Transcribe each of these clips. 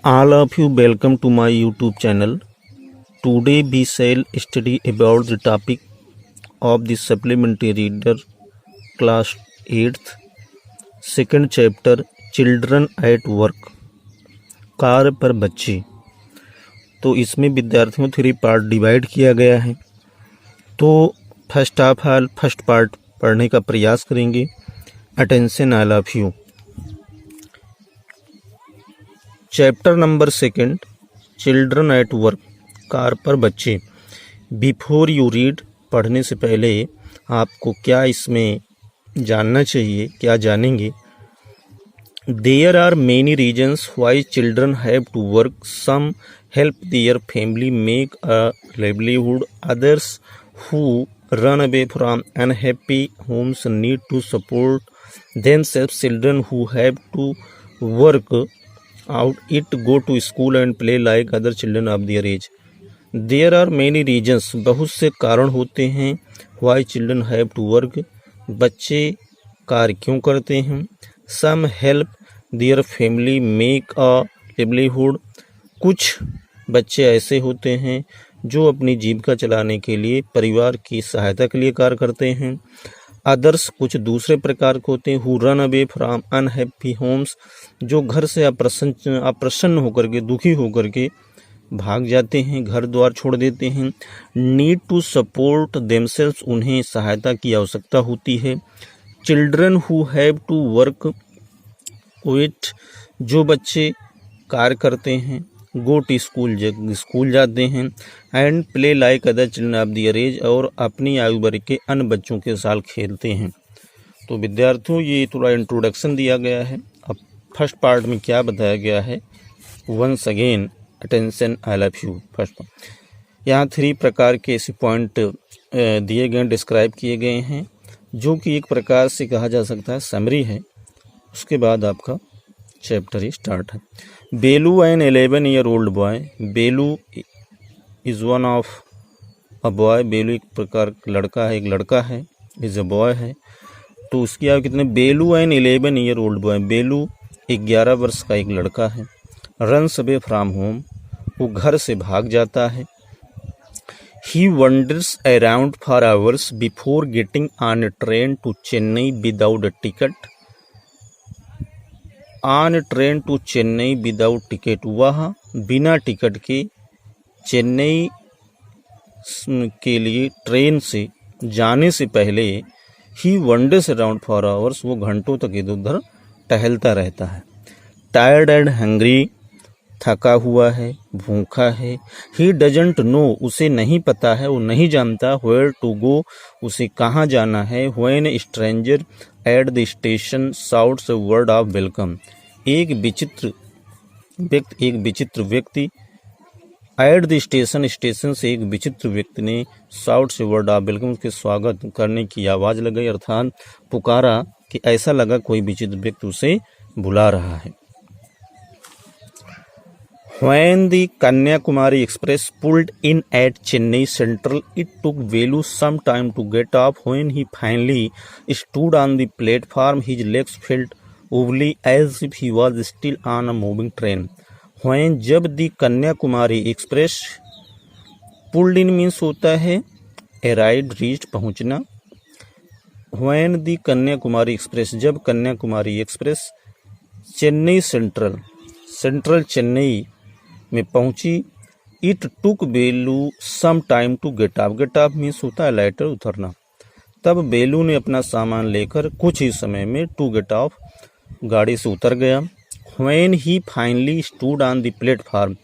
All of you welcome to my YouTube channel. Today we shall study about the topic of the supplementary reader class 8th second chapter children at work कार्य पर बच्चे। तो इसमें विद्यार्थियों 3 part divide किया गया है। तो first of all first part पढ़ने का प्रयास करेंगे। Attention all of you. Chapter number 2 children at work कार्य पर बच्चे। बिफोर यू रीड पढ़ने से पहले आपको क्या इसमें जानना चाहिए, क्या जानेंगे। There are many reasons why children have to work. Some help their family make a livelihood. Others who run away from unhappy homes need to support themselves. Children who have to work out it go to school and play like other children of their age. There are many reasons, बहुत से कारण होते हैं why children have to work, बच्चे कार्य क्यों करते हैं। Some help their family make a livelihood, कुछ बच्चे ऐसे होते हैं जो अपनी जीविका चलाने के लिए परिवार की सहायता के लिए कार्य करते हैं। अदर्स कुछ दूसरे प्रकार के होते हैं who run away from unhappy homes, जो घर से अप्रसन्न होकर के, दुखी होकर के भाग जाते हैं, घर द्वार छोड़ देते हैं। नीड टू सपोर्ट देमसेल्व्स, उन्हें सहायता की आवश्यकता होती है। Children who have to work with, जो बच्चे कार्य करते हैं। गो टू स्कूल जाते हैं। And play like other children of their age, और अपनी आयु वर्ग के अन्य बच्चों के साथ खेलते हैं। तो विद्यार्थियों ये थोड़ा इंट्रोडक्शन दिया गया है। अब फर्स्ट पार्ट में क्या बताया गया है, once again attention all of you. First part यहाँ 3 प्रकार के ऐसे पॉइंट दिए गए, डिस्क्राइब किए गए हैं, जो कि एक प्रकार से कहा जा सकता है समरी है। उसके बाद आपका चैप्टर ही स्टार्ट है। बेलू एन 11-year-old बॉय। बेलू is one of a boy. बेलू एक प्रकार लड़का है, एक लड़का है, इज़ अ बॉय है। तो उसकी आयु कितने, बेलू एन 11-year-old बॉय, बेलू 11 वर्ष का एक लड़का है। रन्स अवे फ्रॉम होम, वो घर से भाग जाता है। He wanders around for hours before getting on a train to Chennai without a ticket. On train to Chennai without ticket, वह बिना टिकट के चेन्नई के लिए ट्रेन से जाने से पहले ही वंडर्स अराउंड फॉर आवर्स, वो घंटों तक इधर उधर टहलता रहता है। टायर्ड एंड हंग्री, थका हुआ है, भूखा है। ही डजंट नो, उसे नहीं पता है, वो नहीं जानता। वेयर टू गो, उसे कहाँ जाना है। When stranger at the station shouts a word of welcome, एक विचित्र व्यक्ति एट द स्टेशन, स्टेशन से एक विचित्र व्यक्ति ने shouts a word of welcome, उसके स्वागत करने की आवाज़ लगाई, अर्थात पुकारा, कि ऐसा लगा कोई विचित्र व्यक्ति उसे बुला रहा है। When the Kanyakumari Express pulled in at Chennai Central, it took Velu some time to get off. When he finally stood on the platform, his legs felt wobbly as if he was still on a moving train. When, जब the Kanyakumari Express pulled in means होता है arrived, reached, पहुँचना। When the Kanyakumari Express, जब Kanyakumari Express Chennai Central Chennai में पहुंची। It took Belu some time to get off. Get off means होता है lighter, उतरना। तब बेलू ने अपना सामान लेकर कुछ ही समय में टू गेट ऑफ, गाड़ी से उतर गया। When he finally stood on the platform,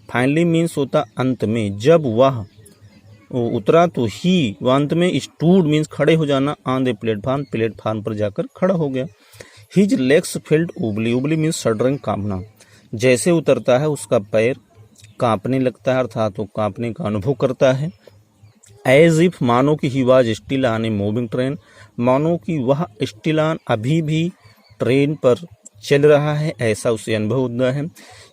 finally means होता अंत में। जब वह उतरा तो ही अंत में, स्टूड मीन्स खड़े हो जाना, ऑन द प्लेटफार्म, प्लेटफार्म पर जाकर खड़ा हो गया। हिज लेग्स फेल्ट उबली, उबली मीन्स सडरन, कांपना। जैसे उतरता है उसका पैर कांपने लगता है, अर्थात वो कांपने का अनुभव करता है। एज इफ, मानो कि he was still on a moving train, मानो कि वह स्टिल ऑन, अभी भी ट्रेन पर चल रहा है, ऐसा उसे अनुभव होता है।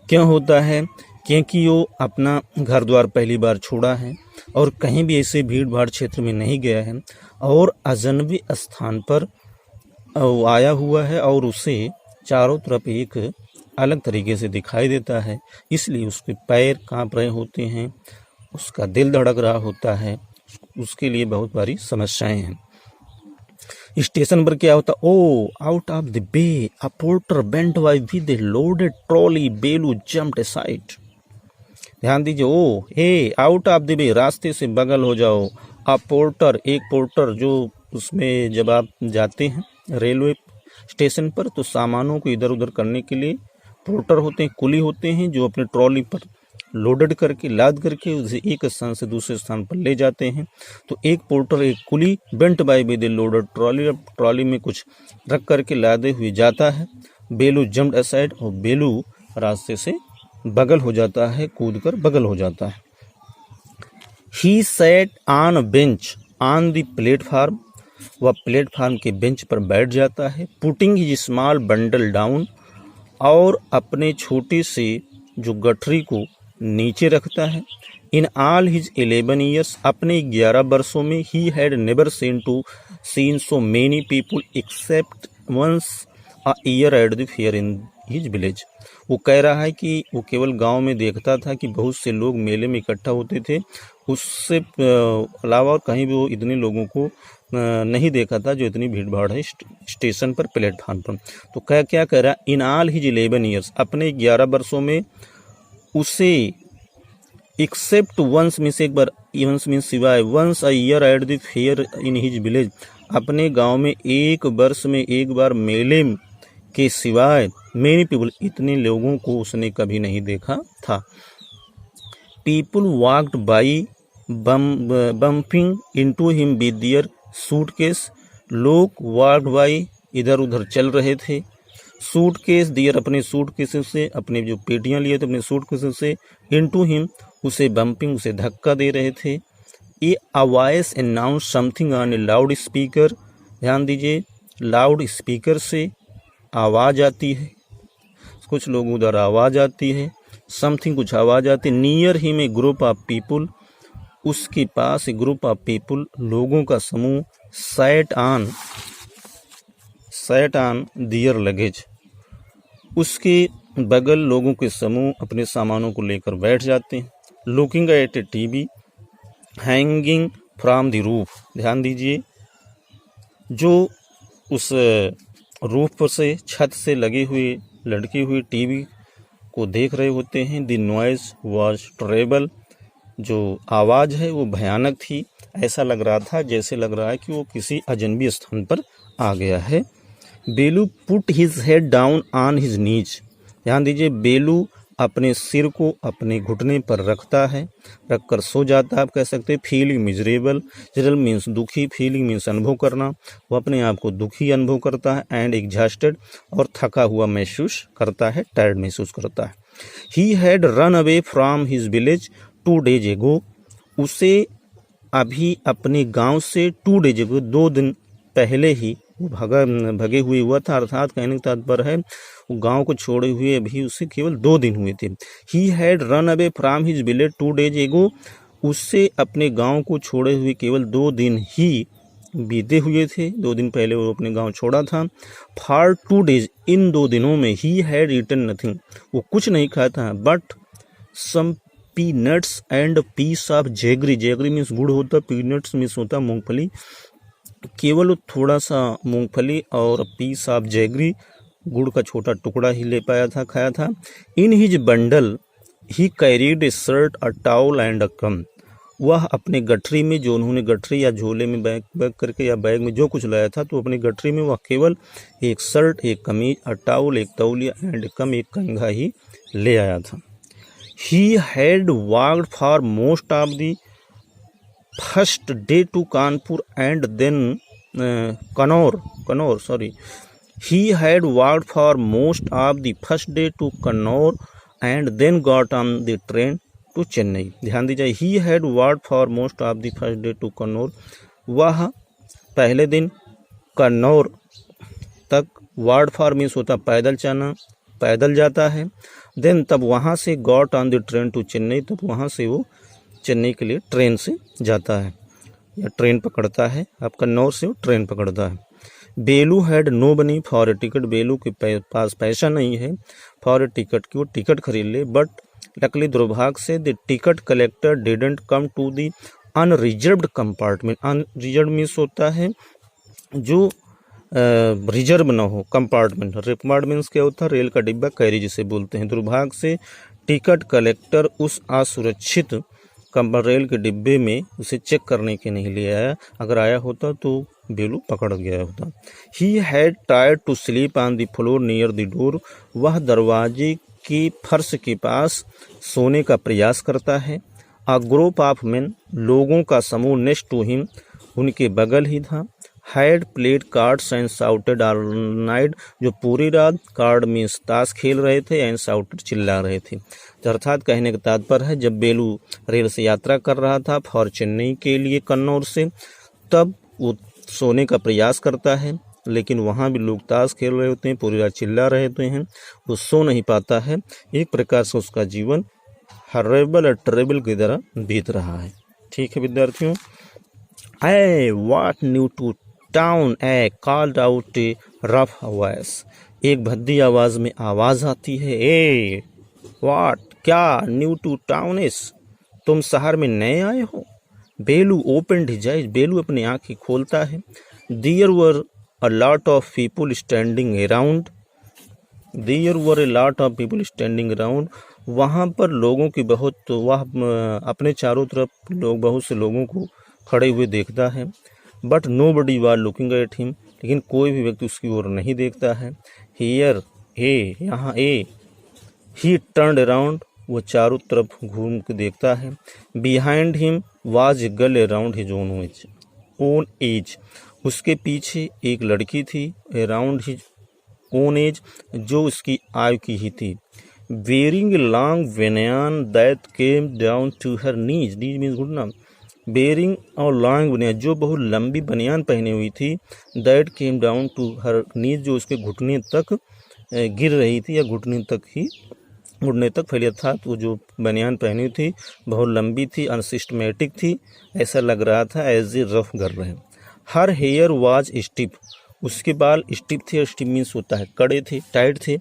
क्यों होता है, क्योंकि वो अपना घर द्वार पहली बार छोड़ा है और कहीं भी ऐसे भीड़ भाड़ क्षेत्र में नहीं गया है, और अजनबी स्थान पर आया हुआ है, और उसे चारों तरफ एक अलग तरीके से दिखाई देता है, इसलिए उसके पैर कांप रहे होते हैं, उसका दिल धड़क रहा होता है, उसके लिए बहुत सारी समस्याएं हैं। स्टेशन पर क्या होता, oh out of the way a porter went by with a loaded trolley, Belu jumped aside. ध्यान दीजिए, oh hey out of the way, रास्ते से बगल हो जाओ। अ पोर्टर, एक पोर्टर, जो उसमें जब आप जाते हैं रेलवे स्टेशन पर तो सामानों को इधर उधर करने के लिए पोर्टर होते हैं, कुली होते हैं, जो अपने ट्रॉली पर लोडेड करके लाद करके उसे एक स्थान से दूसरे स्थान पर ले जाते हैं। तो एक पोर्टर, एक कुली, went by with a loaded trolley, trolley में कुछ रख करके लादे हुए जाता है। बेलू जम्प्ड असाइड, और बेलू रास्ते से बगल हो जाता है, कूद कर बगल हो जाता है। He sat on a bench on the platform, वह प्लेटफार्म के बेंच पर बैठ जाता है। Putting his small bundle down, और अपने छोटे से जो गठरी को नीचे रखता है। इन ऑल हिज 11 ईयर्स, अपने 11 वर्षों में, he had never seen so many people except once a year at the fair in his village. वो कह रहा है कि वो केवल गांव में देखता था कि बहुत से लोग मेले में इकट्ठा होते थे, उससे अलावा और कहीं भी वो इतने लोगों को नहीं देखा था जो इतनी भीड़ भाड़ है स्टेशन पर, प्लेटफार्म पर। तो क्या कह रहा है, इन ऑल हिज 11 ईयर्स, अपने 11 वर्षों में उसे एक्सेप्ट वंस मीन्स एक बार, वंस मीन्स सिवाय, once a year at the fair in his village, अपने गांव में एक वर्ष में एक बार मेले के सिवाय, मेनी पीपल, इतने लोगों को उसने कभी नहीं देखा था। People walked by bumping into him with their suitcase, लोग वॉक्ड बाई, इधर उधर चल रहे थे, सूटकेस दियर, अपने सूटकेस से, अपने जो पेटियां लिए थे अपने सूटकेस से, इनटू हिम, उसे बम्पिंग, उसे धक्का दे रहे थे। A voice announce something on A loud speaker, ध्यान दीजिए, लाउड स्पीकर से आवाज़ आती है, कुछ लोग उधर आवाज़ आती है, समथिंग कुछ आवाज़ आती है। Near him a group of people, उसके पास एक ग्रुप ऑफ पीपुल, लोगों का समूह, सैट ऑन दियर लगेज, उसके बगल लोगों के समूह अपने सामानों को लेकर बैठ जाते हैं। Looking at A TV hanging from the roof, ध्यान दीजिए, जो उस रूफ पर से, छत से लगे हुए लटकी हुई टीवी को देख रहे होते हैं। द नॉइज वाज ट्रेबल, जो आवाज़ है वो भयानक थी, ऐसा लग रहा था जैसे लग रहा है कि वो किसी अजनबी स्थान पर आ गया है। बेलू put his head down on his knees, ध्यान दीजिए, बेलू अपने सिर को अपने घुटने पर रखता है, रखकर सो जाता है, आप कह सकते हैं। फीलिंग मिजरेबल, मिजरेबल मीन्स दुखी, फीलिंग मीन्स अनुभव करना, वो अपने आप को दुखी अनुभव करता है। एंड एग्जॉस्टेड, और थका हुआ महसूस करता है, टायर्ड महसूस करता है। He had run away from his village 2 days एगो, उसे अभी अपने गांव से 2 days एगो, 2 दिन पहले ही वो भगे हुए हुआ था, अर्थात कहने का तात्पर्य है वो गांव को छोड़े हुए अभी उसे केवल 2 दिन हुए थे। He had run away from his village 2 days एगो, उससे अपने गांव को छोड़े हुए केवल 2 दिन ही बीते हुए थे, 2 दिन पहले वो अपने गांव छोड़ा था। फॉर 2 days, इन 2 दिनों में, ही हैड ईटन नथिंग, वो कुछ नहीं खाया था, but some peanuts and piece of jaggery, jaggery means गुड़ होता, पीनट्स मीन्स होता मूंगफली, केवल थोड़ा सा मूंगफली और पीस ऑफ जैगरी, गुड़ का छोटा टुकड़ा ही ले पाया था, खाया था। In his bundle he carried a shirt, a towel and a comb, वह अपने गठरी में, जो उन्होंने गठरी या झोले में बैग करके या बैग में जो कुछ लाया था, तो अपनी गठरी में वह केवल एक शर्ट, एक कमीज, अ टॉवल, एक तौलिया, एंड कम, एक कंघा ही ले आया था। He had walked for most of the first day to Kanpur and then Kannauр. Sorry, he had walked for most of the first day to Kannauр and then got on the train to Chennai. ध्यान दीजिए, he had walked for most of the first day to Kannauр, वह पहले दिन कन्नौर तक, ward for means होता पैदल चलना, पैदल जाता है। देन तब वहाँ से got on the train to Chennai, तब वहाँ से वो चेन्नई के लिए ट्रेन से जाता है या ट्रेन पकड़ता है, आप कन्नौर से वो ट्रेन पकड़ता है। Belu had no money for a ticket, Belu के पास पैसा नहीं है फॉर ए टिकट कि वो टिकट खरीद ले, बट लकली दुर्भाग्य से the ticket collector didn't come to the unreserved compartment. Unreserve means होता है जो रिजर्व ना हो, कंपार्टमेंट। कंपार्टमेंट्स क्या होता है? रेल का डिब्बा, कैरी जिसे बोलते हैं। दुर्भाग्य से टिकट कलेक्टर उस असुरक्षित रेल के डिब्बे में उसे चेक करने के नहीं ले आया। अगर आया होता तो बेलू पकड़ गया होता। He had tried to sleep on the floor near the door. वह दरवाजे की फर्श के पास सोने का प्रयास करता है। अ ग्रुप ऑफ मेन, लोगों का समूह नेक्स्ट टू हिम, उनके बगल ही था। Had played cards and shouted all night, जो पूरी रात कार्ड में ताश खेल रहे थे, एंड साउटेड चिल्ला रहे थे। अर्थात कहने का तात्पर्य है, जब बेलू रेल से यात्रा कर रहा था फॉर चेन्नई के लिए कन्नौर से, तब वो सोने का प्रयास करता है, लेकिन वहाँ भी लोग ताश खेल रहे होते हैं, पूरी रात चिल्ला रहे होते हैं, वो सो नहीं पाता है। एक प्रकार से उसका जीवन हॉरेबल और टेरेबल की तरह बीत रहा है। ठीक है विद्यार्थियों, I what new to town, a called out a rough voice, एक भद्दी आवाज में आवाज आती है। ए व्हाट, क्या, न्यू टू टाउन इस, तुम शहर में नए आए हो। बेलू ओपनड हिज आइज, बेलू अपनी आंखें खोलता है। There were a lot of people standing around, there were a lot of people standing around, वहाँ पर लोगों की बहुत, वह अपने चारों तरफ लोग, बहुत से लोगों को खड़े हुए देखता है। But nobody were looking at him, लेकिन कोई भी व्यक्ति उसकी ओर नहीं देखता है। हियर, ए, यहाँ ए। ही टर्न्ड अराउंड, वो चारों तरफ घूम के देखता है। Behind him was a girl around his own age, उसके पीछे एक लड़की थी, अराउंड हिज ओन एज, जो उसकी आयु की ही थी। Wearing a long banian that came down to her knees, knees means घुटना। बेरिंग और लॉन्ग बनियान, जो बहुत लंबी बनियान पहनी हुई थी। That came down to her knees, जो उसके घुटने तक गिर रही थी, या घुटने तक फैली, अर्थात वो जो बनियान पहनी हुई थी बहुत लंबी थी, अनसिस्टमेटिक थी, ऐसा लग रहा था एज ए रफ गर्ल है। हर हेयर वाज स्टिफ, उसके बाल स्टिफ थे, स्टिफ मीन्स होता है कड़े थे, टाइट थे,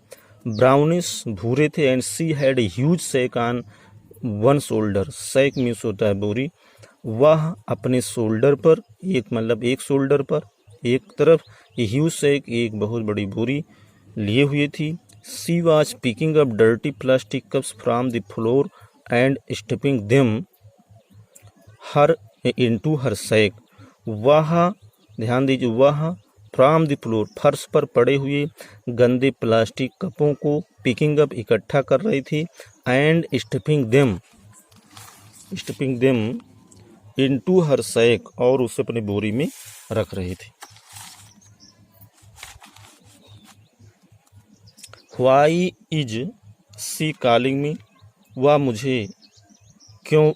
ब्राउनिश भूरे थे। And she had a huge sack on one shoulder, sack means होता है बोरी, वह अपने शोल्डर पर, एक शोल्डर पर एक तरफ ह्यूज सैक, एक बहुत बड़ी बोरी लिए हुए थी। She was picking up dirty plastic cups from the floor and stuffing them her into her sack, वह, ध्यान दीजिए, वह फ्रॉम द फ्लोर, फर्श पर पड़े हुए गंदे प्लास्टिक कपों को पिकिंग अप, इकट्ठा कर रही थी, and stuffing them into her sack, और उसे अपनी बोरी में रख रही थी। Why is she calling me, वह मुझे क्यों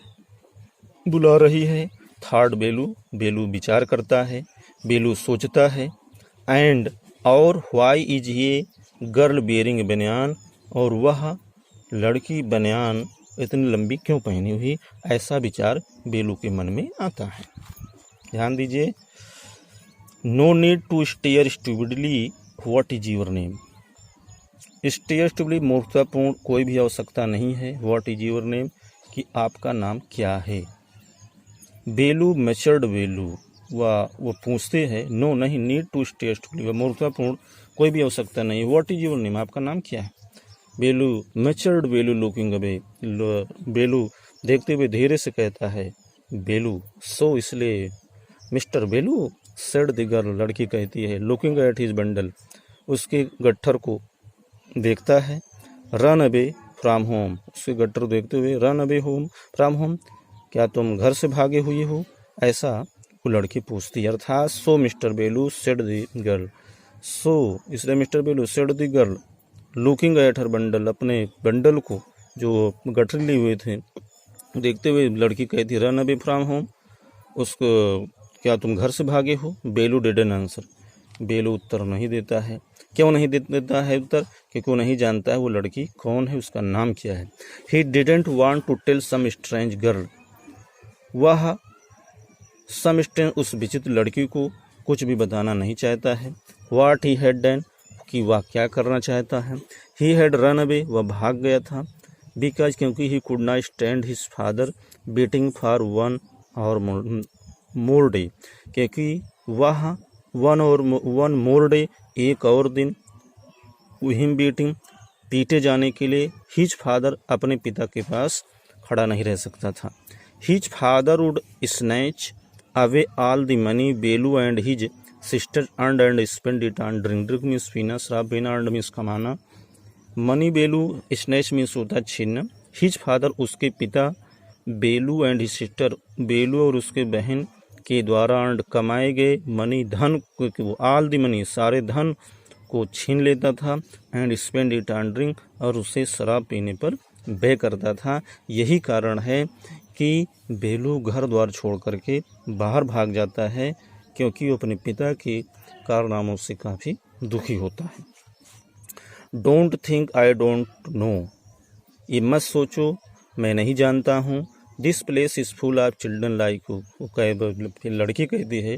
बुला रही है। थर्ड बेलू, बेलू विचार करता है, बेलू सोचता है। एंड, और व्हाई इज ये गर्ल बेयरिंग बनियान, और वह लड़की बनियान इतनी लंबी क्यों पहनी हुई, ऐसा विचार बेलू के मन में आता है। ध्यान दीजिए, no need to stare stupidly, what is your name, stare stupidly मूर्खतापूर्ण कोई भी आवश्यकता नहीं है। व्हाट इज योर नेम, कि आपका नाम क्या है। बेलू मैचर्ड, बेलू वो पूछते हैं, नो नहीं, नीड टू स्टेयर स्टूपिडली, मूर्खतापूर्ण कोई भी आवश्यकता नहीं। व्हाट इज योर नेम, आपका नाम क्या है। बेलू मैचर्ड, बेलू लुकिंग अवे, बेलू देखते हुए धीरे से कहता है। बेलू, सो इसलिए, मिस्टर बेलू, सेड द गर्ल, लड़की कहती है, लुकिंग एट हिज बंडल, उसके गट्ठर को देखता है। रन अवे फ्रॉम होम, उसके गट्ठर देखते हुए, run away home from home, क्या तुम घर से भागे हुए हो, ऐसा वो लड़की पूछती है। अर्थात सो मिस्टर बेलू सेड द गर्ल, सो इसलिए मिस्टर बेलू said the girl looking at her bundle, अपने बंडल को जो गठरी लिए हुए थे देखते हुए लड़की कहती है, रन अवे फ्रॉम होम, उसको, क्या तुम घर से भागे हो। बेलू डिडंट आंसर, बेलू उत्तर नहीं देता है। क्यों नहीं देता है उत्तर, क्योंकि वो नहीं जानता है वो लड़की कौन है, उसका नाम क्या है। He didn't want to tell some strange girl, वह सम स्ट्रेंज, उस विचित्र लड़की को कुछ भी बताना नहीं चाहता है। व्हाट ही हैड डन, कि वह क्या करना चाहता है। ही हैड रन अवे, वह भाग गया था। बिकॉज, क्योंकि he could not stand his father beating for one or more day, क्योंकि वह वन मोर डे, एक और दिन, हिम बीटिंग, पीटे जाने के लिए, हिज फादर, अपने पिता के पास खड़ा नहीं रह सकता था। His father would snatch away all the money Belu and his sister earned and spend it on drink. Drink means पीना, शराब पीना, अर्नड मीन्स कमाना, मनी बेलू स्नैच मीन्स होता है छीनना। हिज फादर, उसके पिता, बेलू एंड हिज सिस्टर, बेलू और उसके बहन के द्वारा अर्नड कमाए गए मनी, धन, वो ऑल द मनी, सारे धन को छीन लेता था, and spend it on drink, और उसे शराब पीने पर व्यय करता था। यही कारण है कि बेलू घर द्वार छोड़ करके बाहर भाग जाता है, क्योंकि वो अपने पिता के कारनामों से काफ़ी दुखी होता है। Don't think I don't know, ये मत सोचो मैं नहीं जानता हूँ। This place is full of children like you, लड़की कहती है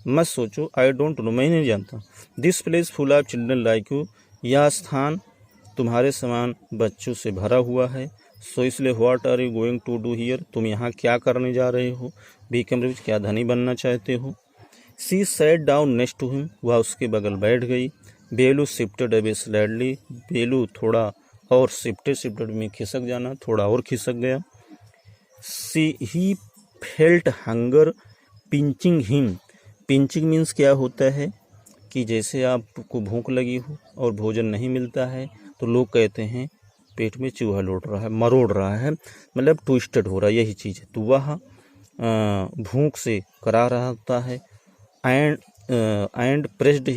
मत सोचो, आई डोंट नो, मैं नहीं जानता। This place full of children like you, यह स्थान तुम्हारे समान बच्चों से भरा हुआ है। सो इसलिए what are you going to do here, तुम यहाँ क्या करने जा रहे हो। बिकम रिच, क्या धनी बनना चाहते हो। She sat down next to him, वह उसके बगल बैठ गई। बेलू शिफ्टेड अवे स्लाइडली, बेलू थोड़ा और, शिफ्टेड में खिसक जाना, थोड़ा और खिसक गया। She he felt hunger pinching him, pinching means क्या होता है कि जैसे आपको भूख लगी हो और भोजन नहीं मिलता है तो लोग कहते हैं पेट में चूहा लौट रहा है, मरोड़ रहा है, मतलब ट्विस्टेड हो रहा है, यही चीज़ है। तो वह भूख से करा रहा होता है। And pressed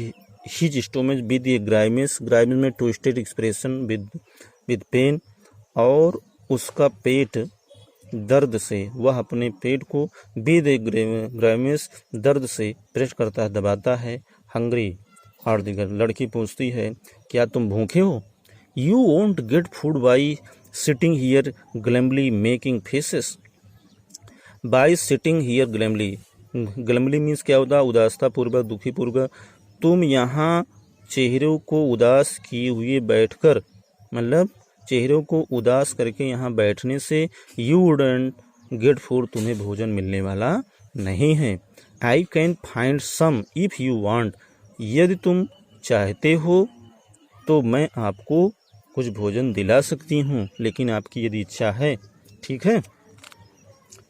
his stomach with A grimace, grimace में ट्विस्टेड एक्सप्रेशन विद पेन, और उसका पेट दर्द से, वह अपने पेट को विद ए ग्राइमेस, दर्द से प्रेस करता है, दबाता है। हंग्री और दिगर, लड़की पूछती है क्या तुम भूखे हो। You won't get food by sitting here glumly making faces, by sitting here glumly, glumly means क्या होता है, उदासता पूर्वक, दुखी पूर्वक। तुम यहाँ चेहरों को उदास किए हुए बैठकर, मतलब चेहरों को उदास करके यहाँ बैठने से, यू वुडंट गेट फूड, तुम्हें भोजन मिलने वाला नहीं है। I can find some if you want, यदि तुम चाहते हो तो मैं आपको कुछ भोजन दिला सकती हूँ, लेकिन आपकी यदि इच्छा है, ठीक है।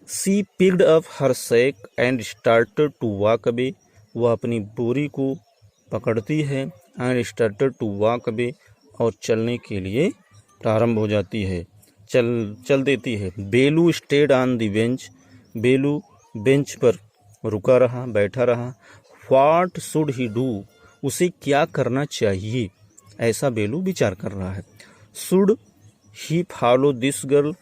She picked up her sack and started to walk away, वह अपनी बोरी को पकड़ती है, and started to walk away, और चलने के लिए प्रारंभ हो जाती है, चल देती है। बेलू स्टेड ऑन द बेंच, बेलू बेंच पर रुका रहा, बैठा रहा। व्हाट शुड ही डू, उसे क्या करना चाहिए, ऐसा बेलू विचार कर रहा है। Should he follow this girl,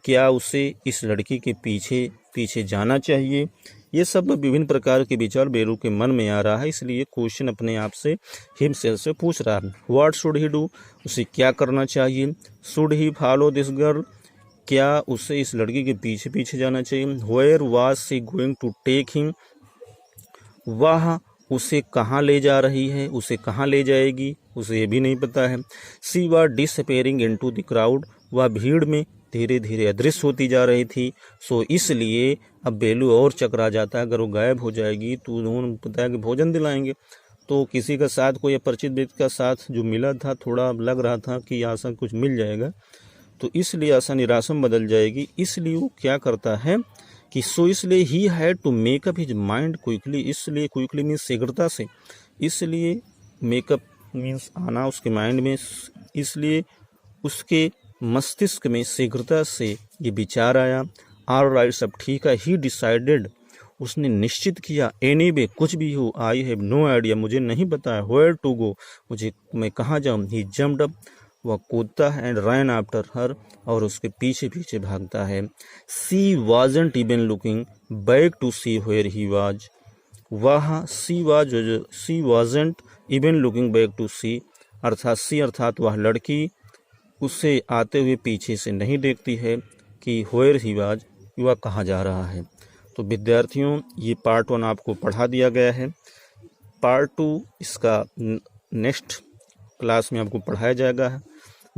क्या उसे इस लड़की के पीछे पीछे जाना चाहिए। ये सब विभिन्न प्रकार के विचार बेलू के मन में आ रहा है, इसलिए क्वेश्चन अपने आप से हिमसेल्फ से पूछ रहा है। व्हाट शुड ही डू, उसे क्या करना चाहिए। Should he follow this girl, क्या उसे इस लड़की के पीछे पीछे जाना चाहिए। Where was she going to take him, वह उसे कहाँ ले जा रही है, उसे कहाँ ले जाएगी, उसे ये भी नहीं पता है। She was disappearing into the crowd, वह भीड़ में धीरे धीरे अदृश्य होती जा रही थी। सो इसलिए अब बेलू और चकरा जाता है, अगर वो गायब हो जाएगी तो उन्होंने बताया कि भोजन दिलाएंगे। तो किसी का साथ, कोई अपरिचित व्यक्ति का साथ जो मिला था, थोड़ा लग रहा था कि आशा कुछ मिल जाएगा, तो इसलिए आशा निराशा में बदल जाएगी। इसलिए वो क्या करता है कि सो इसलिए he had to make up his mind quickly, इसलिए क्विकली मीन्स शीघ्रता से, इसलिए मेकअप मीन्स आना उसके माइंड में, इसलिए उसके मस्तिष्क में शीघ्रता से ये विचार आया। ऑल राइट, सब ठीक है। ही डिसाइडेड, उसने निश्चित किया। एनीवे, कुछ भी हो। आई हैव नो आइडिया, मुझे नहीं पता है। वेयर टू गो, मैं कहाँ जाऊँ। ही जम्प्ड अप, वह कूदता है, एंड रैन आफ्टर हर, और उसके पीछे पीछे भागता है। She wasn't even looking back to see where he was, वह she wasn't even looking back to see, अर्थात सी अर्थात वह लड़की उसे आते हुए पीछे से नहीं देखती है कि वेयर ही वाज, वह कहाँ जा रहा है। तो विद्यार्थियों, ये पार्ट 1 आपको पढ़ा दिया गया है। पार्ट 2 इसका नेक्स्ट क्लास में आपको पढ़ाया जाएगा।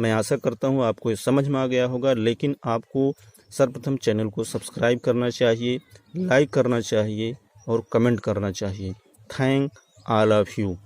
मैं आशा करता हूँ आपको ये समझ में आ गया होगा, लेकिन आपको सर्वप्रथम चैनल को सब्सक्राइब करना चाहिए, लाइक करना चाहिए और कमेंट करना चाहिए। Thank all of you.